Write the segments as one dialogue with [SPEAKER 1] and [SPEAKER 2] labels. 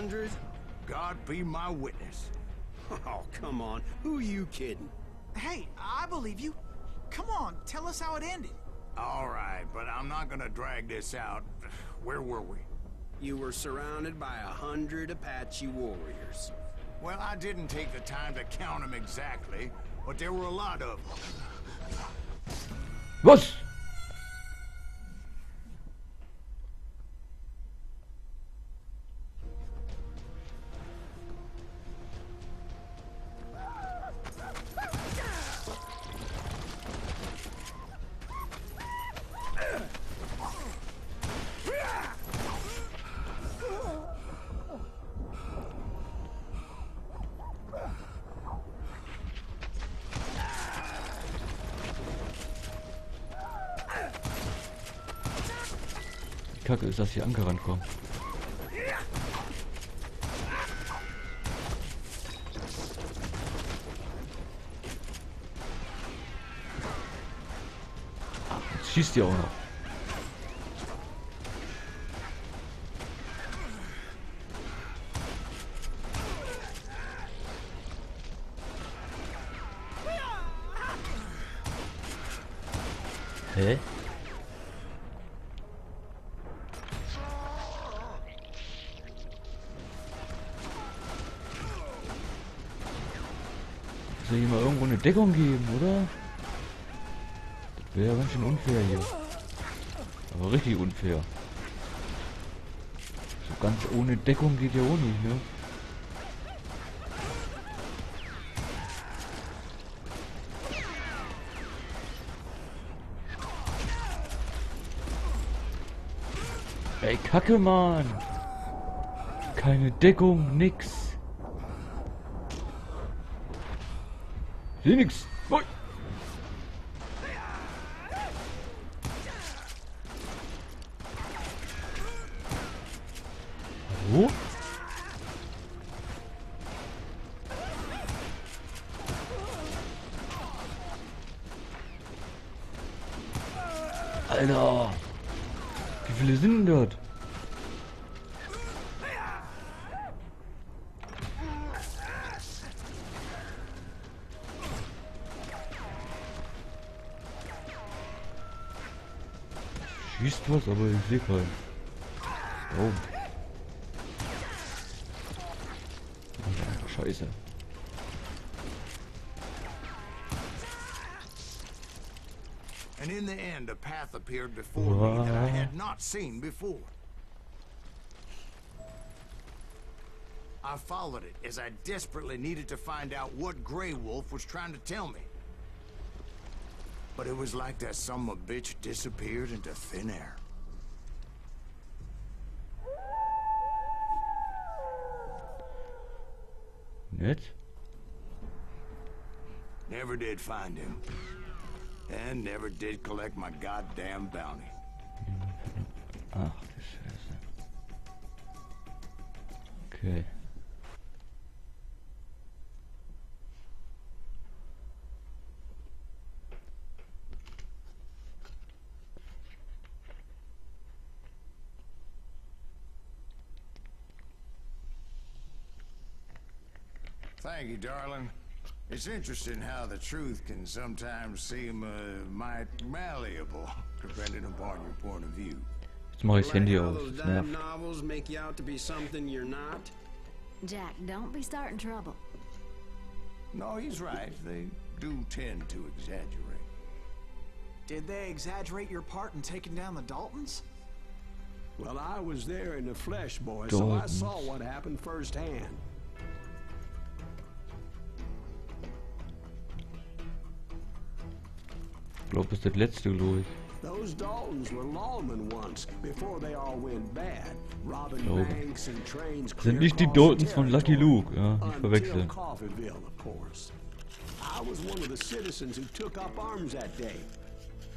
[SPEAKER 1] hundred?
[SPEAKER 2] God be my witness.
[SPEAKER 1] Oh, come on. Who are you kidding?
[SPEAKER 3] Hey, I believe you. Come on, tell us how it ended.
[SPEAKER 2] All right, but I'm not gonna drag this out. Where were we?
[SPEAKER 1] You were surrounded by 100 Apache warriors.
[SPEAKER 2] Well, I didn't take the time to count them exactly, but there were a lot of them.
[SPEAKER 4] Was? Kacke ist, dass die Anker rankommen. Jetzt schießt die auch noch. Hä? Soll ich mal irgendwo eine Deckung geben, oder? Das wäre ja ganz schön unfair hier. Aber richtig unfair. So ganz ohne Deckung geht ja auch nicht, ne? Ey, Kacke, Mann! Keine Deckung, nix. Hier nix. Ui. Hallo? Alter! Wie viele sind denn dort? Schießt was, aber ich sehe keinen. Oh. Scheiße.
[SPEAKER 2] And in the end, a path appeared before me that I had not seen before. I followed it as I desperately needed to find out what Grey Wolf was trying to tell me. But it was like that son of a bitch disappeared into thin air.
[SPEAKER 4] Nett?
[SPEAKER 2] Never did find him. And never did collect my goddamn bounty.
[SPEAKER 4] Ach, du Scheiße. Okay.
[SPEAKER 2] Thank you, darling. It's interesting how the truth can sometimes seem might malleable, depending upon your point of view.
[SPEAKER 4] Jetzt mache ich das Handy
[SPEAKER 1] Like how
[SPEAKER 4] aus.
[SPEAKER 1] those
[SPEAKER 4] Das
[SPEAKER 1] damn
[SPEAKER 4] nervt.
[SPEAKER 1] novels make you out to be something you're not.
[SPEAKER 5] Jack, don't be starting trouble.
[SPEAKER 2] No, he's right. They do tend to exaggerate.
[SPEAKER 3] Did they exaggerate your part in taking down the Daltons?
[SPEAKER 1] Well, I was there in the flesh, boy, so I
[SPEAKER 4] Daltons.
[SPEAKER 1] saw what happened firsthand.
[SPEAKER 4] Ich glaube, das ist das letzte, glaube ich.
[SPEAKER 1] Those Daltons were lawmen once, before they all went bad, robbing
[SPEAKER 4] glaube.
[SPEAKER 1] banks and trains.
[SPEAKER 4] Sind nicht die Daltons von Lucky Luke, ja, nicht verwechseln.
[SPEAKER 1] Coffeeville, of course. I was one of the citizens who took up arms that day.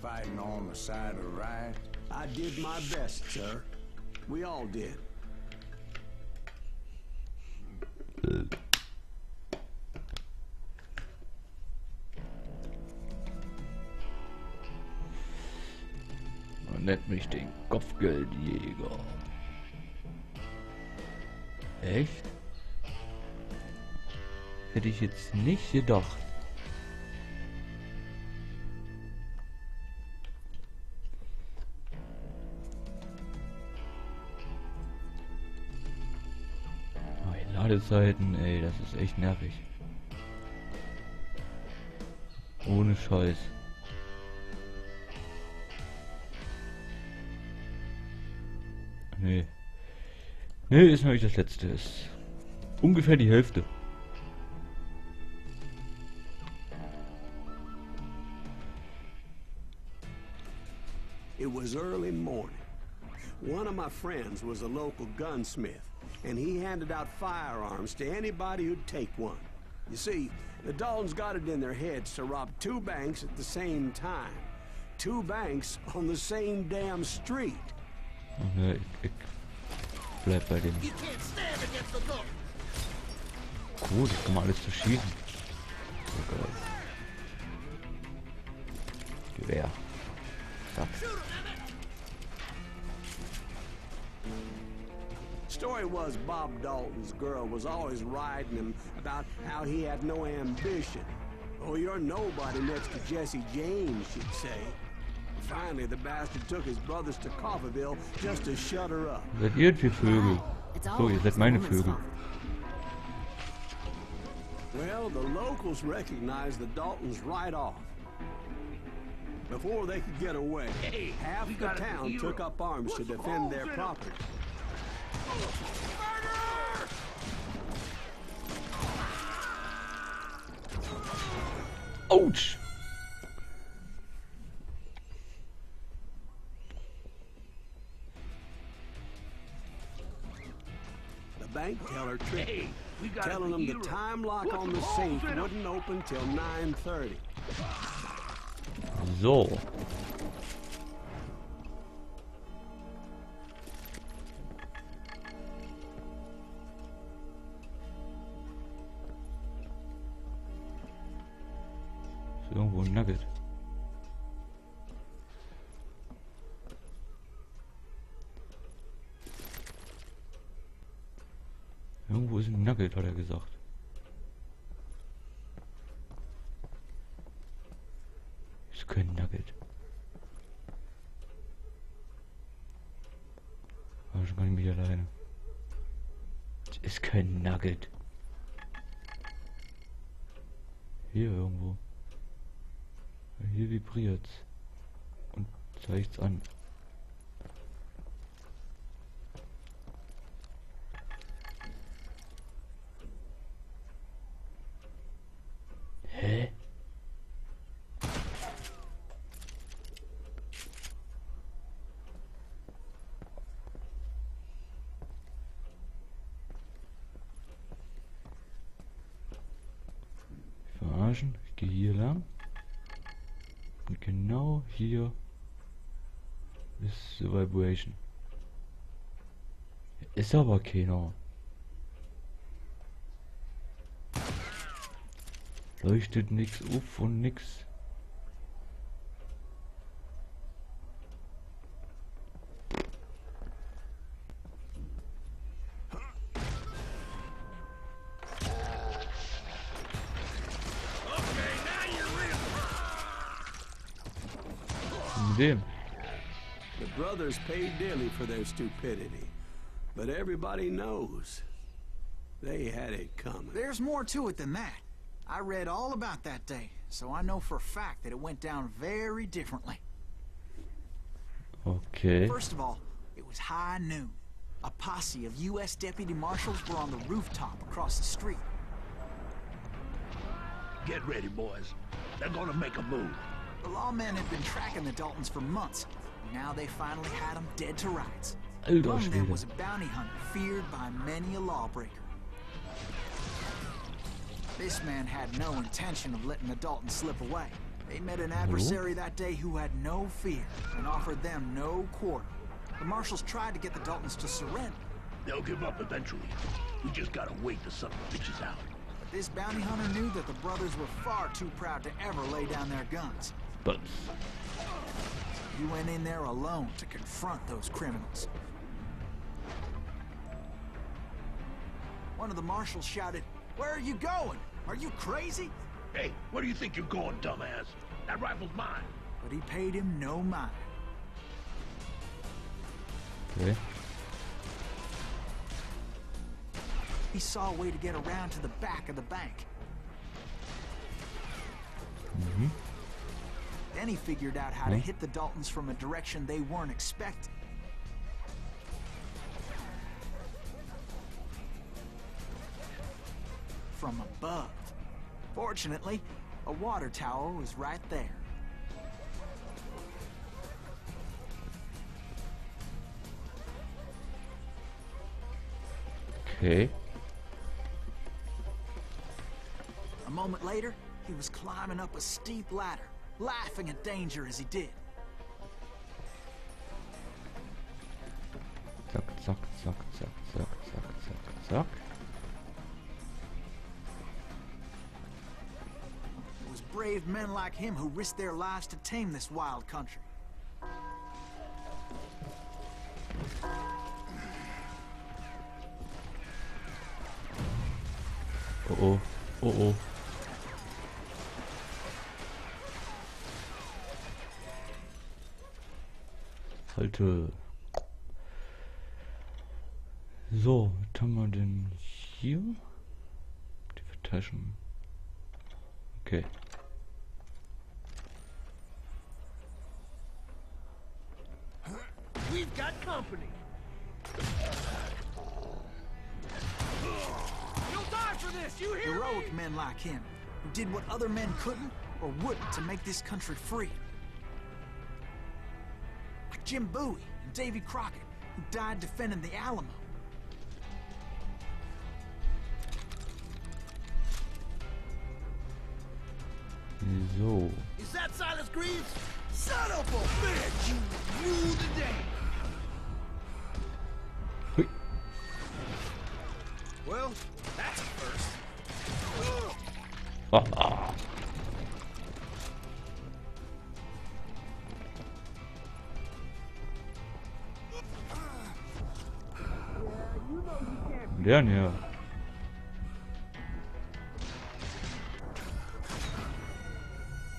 [SPEAKER 2] Fighting on the side of right.
[SPEAKER 1] I did my best, sir. We all did. Man nennt mich den Kopfgeldjäger.
[SPEAKER 4] Echt? Hätte ich jetzt nicht gedacht. Oh, die Ladezeiten, ey, das ist echt nervig. Ohne Scheiß. Nee. Nee, ist noch nicht das letzte. Ist ungefähr die Hälfte.
[SPEAKER 1] It was early morning. One of my friends was a local gunsmith, and he handed out firearms to anybody who'd take one. You see, the Daltons got it in their heads to rob 2 banks at the same time. 2 banks on the same damn street.
[SPEAKER 4] Oh, ne, ich bleib bei dem. Gut, das kann man alles verschießen. So geil. Gewehr. Zack.
[SPEAKER 1] Story was Bob Dalton's girl was always riding him about how he had no ambition. Oh, you're nobody next to Jesse James, she'd say. Finally, the bastard took his brothers to Coffeyville just to shut her up.
[SPEAKER 4] Seid ihr für Vögel? So, ihr seid meine Vögel.
[SPEAKER 1] Well, the locals recognized the Daltons right off. Before they could get away, half the town took up arms to defend their property.
[SPEAKER 4] Ouch!
[SPEAKER 1] The bank teller tricked telling them the time lock on the safe wouldn't open till 9:30.
[SPEAKER 4] So. Ist irgendwo ein Nugget. Irgendwo ist ein Nugget, hat er gesagt. Ist kein Nugget. War schon gar nicht mehr alleine. Das ist kein Nugget. Hier irgendwo. Hier vibriert's. Und zeigt's an. Hä? Verarschen? Ich gehe hier lang. Und genau hier ist die Vibration. Ist aber keiner. Leuchtet nix auf und nix. Mit dem.
[SPEAKER 1] The brothers paid dearly for their stupidity, but everybody knows they had it coming.
[SPEAKER 3] There's more to it than that. I read all about that day, so I know for a fact that it went down very differently.
[SPEAKER 4] Okay.
[SPEAKER 3] First of all, it was high noon. A posse of U.S. deputy marshals were on the rooftop across the street.
[SPEAKER 6] Get ready, boys. They're gonna make a move.
[SPEAKER 3] The lawmen had been tracking the Daltons for months. Now they finally had them dead to rights.
[SPEAKER 4] Alter
[SPEAKER 3] Among them
[SPEAKER 4] Schwede.
[SPEAKER 3] was a bounty hunter feared by many a lawbreaker. This man had no intention of letting the Daltons slip away. They met an adversary that day who had no fear and offered them no quarter. The marshals tried to get the Daltons to surrender.
[SPEAKER 6] They'll give up eventually. We just gotta wait the son of the bitches out.
[SPEAKER 3] But this bounty hunter knew that the brothers were far too proud to ever lay down their guns.
[SPEAKER 4] But
[SPEAKER 3] He went in there alone to confront those criminals. One of the marshals shouted, "Where are you going? Are you crazy?"
[SPEAKER 6] Hey, where do you think you're going, dumbass? That rifle's mine.
[SPEAKER 3] But he paid him no mind.
[SPEAKER 4] Okay.
[SPEAKER 3] He saw a way to get around to the back of the bank. Then he figured out how to hit the Daltons from a direction they weren't expecting. From above. Fortunately, a water tower was right there.
[SPEAKER 4] Okay.
[SPEAKER 3] A moment later, he was climbing up a steep ladder, laughing at danger as he did.
[SPEAKER 4] Zack, zack, zack, zack, zack, zack, zack, zack.
[SPEAKER 3] It was brave men like him who risked their lives to tame this wild country.
[SPEAKER 4] Oh oh, oh oh. Halte. So, was haben wir denn hier? Die Taschen. Okay.
[SPEAKER 6] We've got company. You'll die for this, you hear me?
[SPEAKER 3] Heroic men like him, who did what other men couldn't or wouldn't to make this country free. Like Jim Bowie and Davy Crockett, who died defending the Alamo.
[SPEAKER 4] So.
[SPEAKER 6] Is that Silas Greaves? Son of a bitch! You rule the day!
[SPEAKER 4] Hui.
[SPEAKER 6] Well, that's a first.
[SPEAKER 4] Ah, ah. Der hier.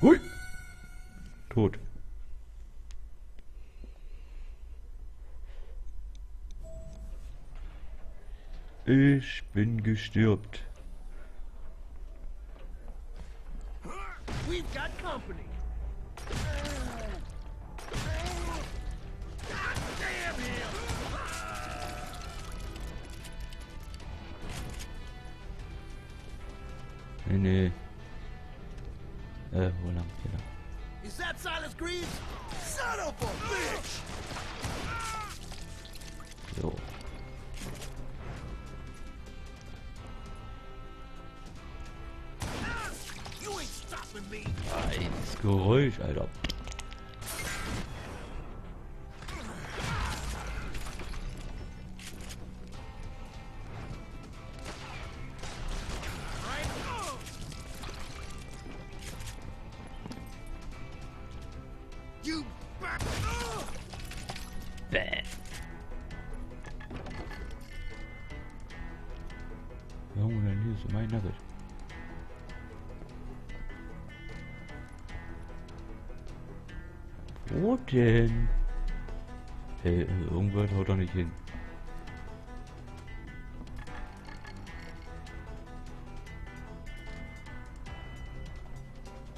[SPEAKER 4] Hui. Tot. Ich bin gestirbt.
[SPEAKER 6] We've got company. God damn him!
[SPEAKER 4] Nee, nee. Wo lang? Hier lang.
[SPEAKER 6] Is that Silas Greaves? Son of a bitch!
[SPEAKER 4] So.
[SPEAKER 6] You ain't stopping me!
[SPEAKER 4] Das Geräusch, Alter.
[SPEAKER 6] You back!
[SPEAKER 4] Bäh. Junge, dann hier ist mein Nugget. Wo denn? Hey, irgendwas haut doch nicht hin.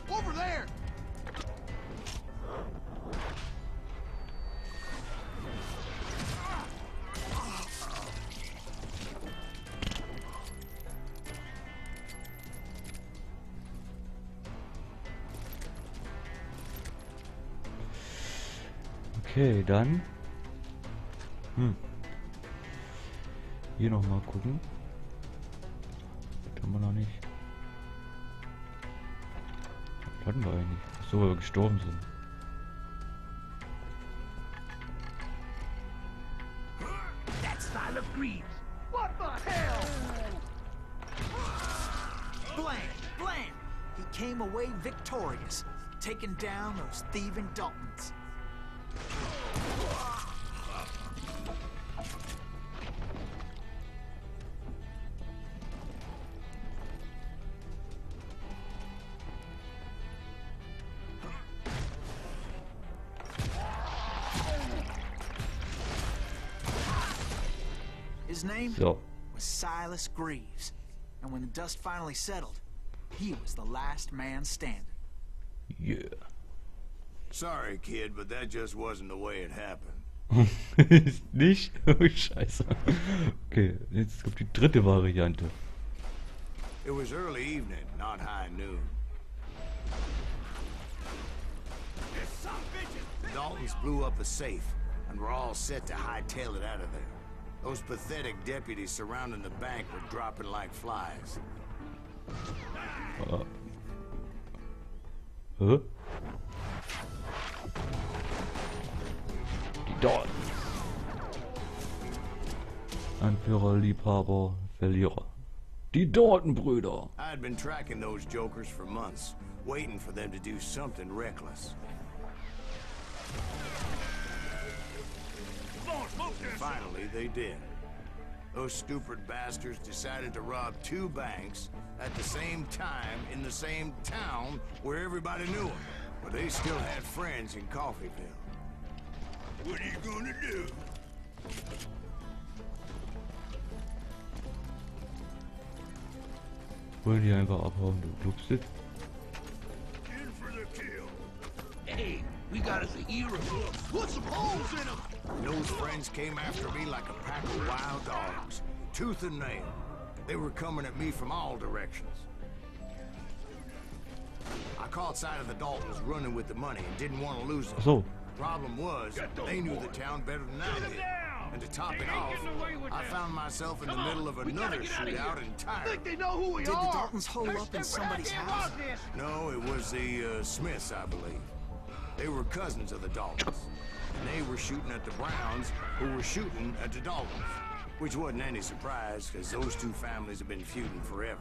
[SPEAKER 6] Over there!
[SPEAKER 4] Okay, dann. Hier noch mal gucken. Das haben wir noch nicht. Das hatten wir eigentlich. So, weil wir gestorben sind.
[SPEAKER 6] That's Silas Greaves! What the hell?
[SPEAKER 3] Blam! Blam! He came away victorious, taking down those thieving Daltons. His name
[SPEAKER 4] So.
[SPEAKER 3] was Silas Greaves. And when the dust finally settled, he was the last man standing.
[SPEAKER 4] Yeah.
[SPEAKER 2] Sorry, kid, but that just wasn't the way it happened.
[SPEAKER 4] Nicht? Oh, scheiße. Okay, jetzt kommt die dritte Variante.
[SPEAKER 2] It was early evening, not high noon. The Daltons blew up a safe, and were all set to hightail it out of there. Those pathetic deputies surrounding the bank were dropping like flies.
[SPEAKER 4] Huh? Die Dalton. Anführer, Liebhaber, Verlierer. Die Dalton-Brüder.
[SPEAKER 2] I had been tracking those jokers for months, waiting for them to do something reckless. Finally, they did. Those stupid bastards decided to rob 2 banks at the same time in the same town where everybody knew them. But they still had friends in Coffeeville. What are you gonna do?
[SPEAKER 4] Wollen die einfach abhauen, du glaubst das?
[SPEAKER 2] In for the kill.
[SPEAKER 6] Hey, we got us a hero. Put some holes in him.
[SPEAKER 2] Those friends came after me like a pack of wild dogs, tooth and nail. They were coming at me from all directions. I caught sight of the Daltons running with the money and didn't want to lose them.
[SPEAKER 4] So.
[SPEAKER 2] Problem was, they knew the town better than I did. And to top it off, I found myself in the middle of another shootout entirely.
[SPEAKER 6] Think they know who we
[SPEAKER 3] Did the
[SPEAKER 6] are?
[SPEAKER 3] Daltons hole up in somebody's house?
[SPEAKER 2] No, it was the Smiths, I believe. They were cousins of the Daltons. And they were shooting at the Browns, who were shooting at the Daltons. Which wasn't any surprise, because those 2 families have been feuding forever.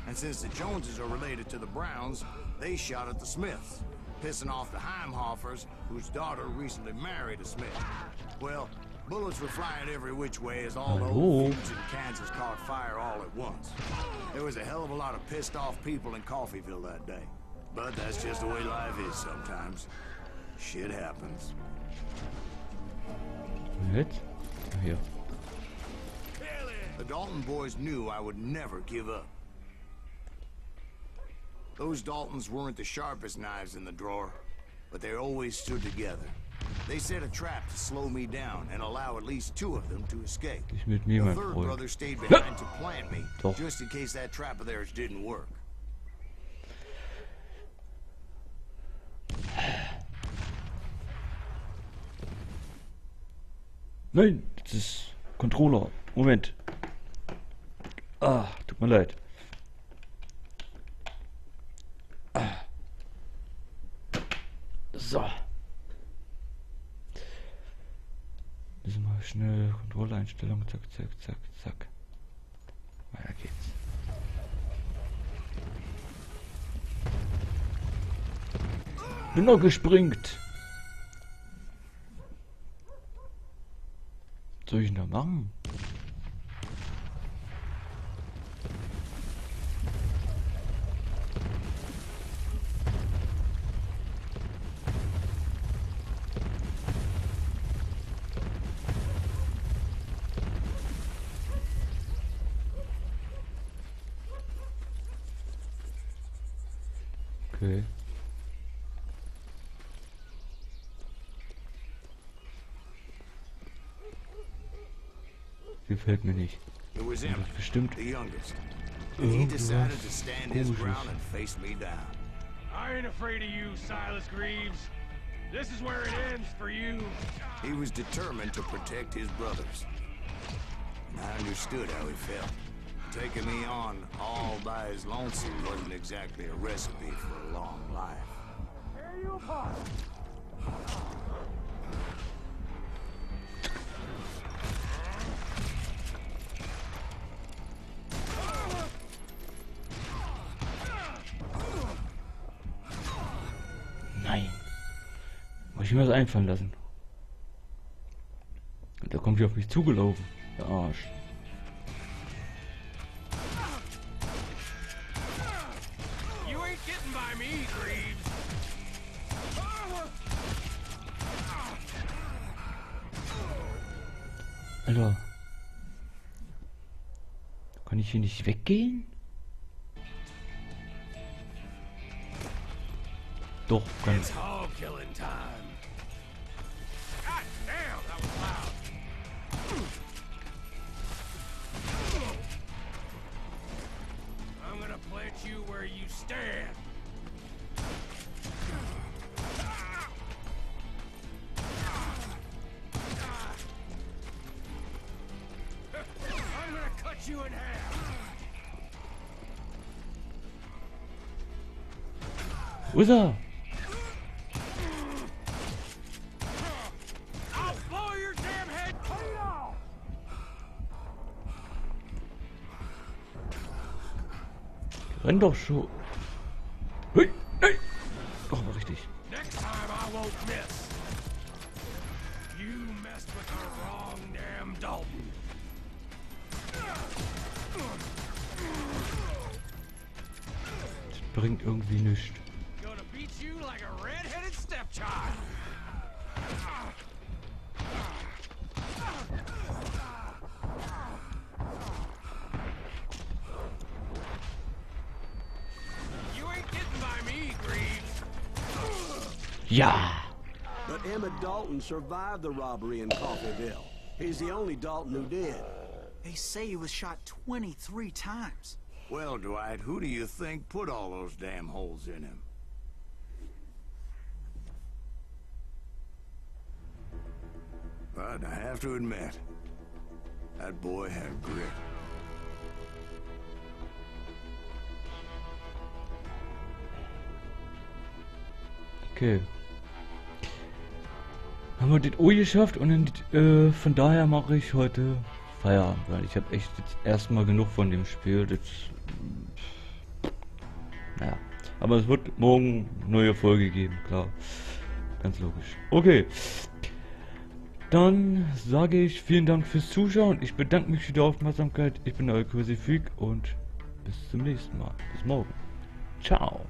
[SPEAKER 2] And since the Joneses are related to the Browns, they shot at the Smiths, pissing off the Heimhoffers, whose daughter recently married a Smith. Well, bullets were flying every which way as all the old feuds in Kansas caught fire all at once. There was a hell of a lot of pissed off people in Coffeeville that day. But that's just the way life is sometimes. Shit happens.
[SPEAKER 4] Jetzt? Hier.
[SPEAKER 2] The Dalton boys knew I would never give up. Those Daltons weren't the sharpest knives in the drawer, but they always stood together. They set a trap to slow me down and allow at least 2 of them to escape.
[SPEAKER 4] Ich mit mir,
[SPEAKER 2] The
[SPEAKER 4] mein
[SPEAKER 2] 3rd
[SPEAKER 4] Freund.
[SPEAKER 2] brother stayed behind to plant me,
[SPEAKER 4] Doch.
[SPEAKER 2] just in case that trap of theirs didn't work.
[SPEAKER 4] Nein, das ist Controller. Moment. Ah, tut mir leid. Ah. So. Müssen wir schnell Kontrolleinstellungen. Zack, zack, zack, zack. Weiter geht's. Bin noch gespringt. Was soll ich denn da machen? Okay. Gefällt mir nicht.
[SPEAKER 2] It was him,
[SPEAKER 4] Das ist bestimmt
[SPEAKER 2] the youngest. And he decided to stand his
[SPEAKER 4] Komisches.
[SPEAKER 2] ground and face me down.
[SPEAKER 7] I ain't afraid of you, Silas Greaves. This is where it ends for you.
[SPEAKER 2] He was determined to protect his brothers. And I understood how he felt. Taking me on all by his lonesome wasn't exactly a recipe for a long life.
[SPEAKER 7] Tear you apart.
[SPEAKER 4] Nein. Muss ich mir das einfallen lassen. Und da kommt die auf mich zugelaufen. Der Arsch.
[SPEAKER 7] You ain't getting by me, Greaves.
[SPEAKER 4] Alter. Kann ich hier nicht weggehen? Doch, kann ich.
[SPEAKER 7] It's hog killing time. God damn, that was loud. I'm gonna plant you where you stand. I'm gonna cut you in half.
[SPEAKER 4] Wo ist er?
[SPEAKER 7] I'll blow your damn head clean off.
[SPEAKER 4] Renn doch schon. Hui, nein. Doch, war richtig.
[SPEAKER 7] Next time I won't miss. You messed with the wrong damn Dalton.
[SPEAKER 4] Das bringt irgendwie nichts.
[SPEAKER 7] Gonna beat you like a red-headed stepchild. You ain't getting by me, Greaves.
[SPEAKER 4] Ja.
[SPEAKER 1] But Emmett Dalton survived the robbery in Coffeyville. He's the only Dalton who did.
[SPEAKER 3] They say he was shot 23 times.
[SPEAKER 2] Well, Dwight, who do you think put all those damn holes in him? But I have to admit, that boy had grit.
[SPEAKER 4] Okay. Haben wir das O geschafft und von daher mache ich heute Feierabend, weil ich habe echt jetzt erstmal genug von dem Spiel. Das, naja, aber es wird morgen eine neue Folge geben, klar. Ganz logisch. Okay. Dann sage ich vielen Dank fürs Zuschauen. Ich bedanke mich für die Aufmerksamkeit. Ich bin euer CrazyFreak und bis zum nächsten Mal. Bis morgen. Ciao.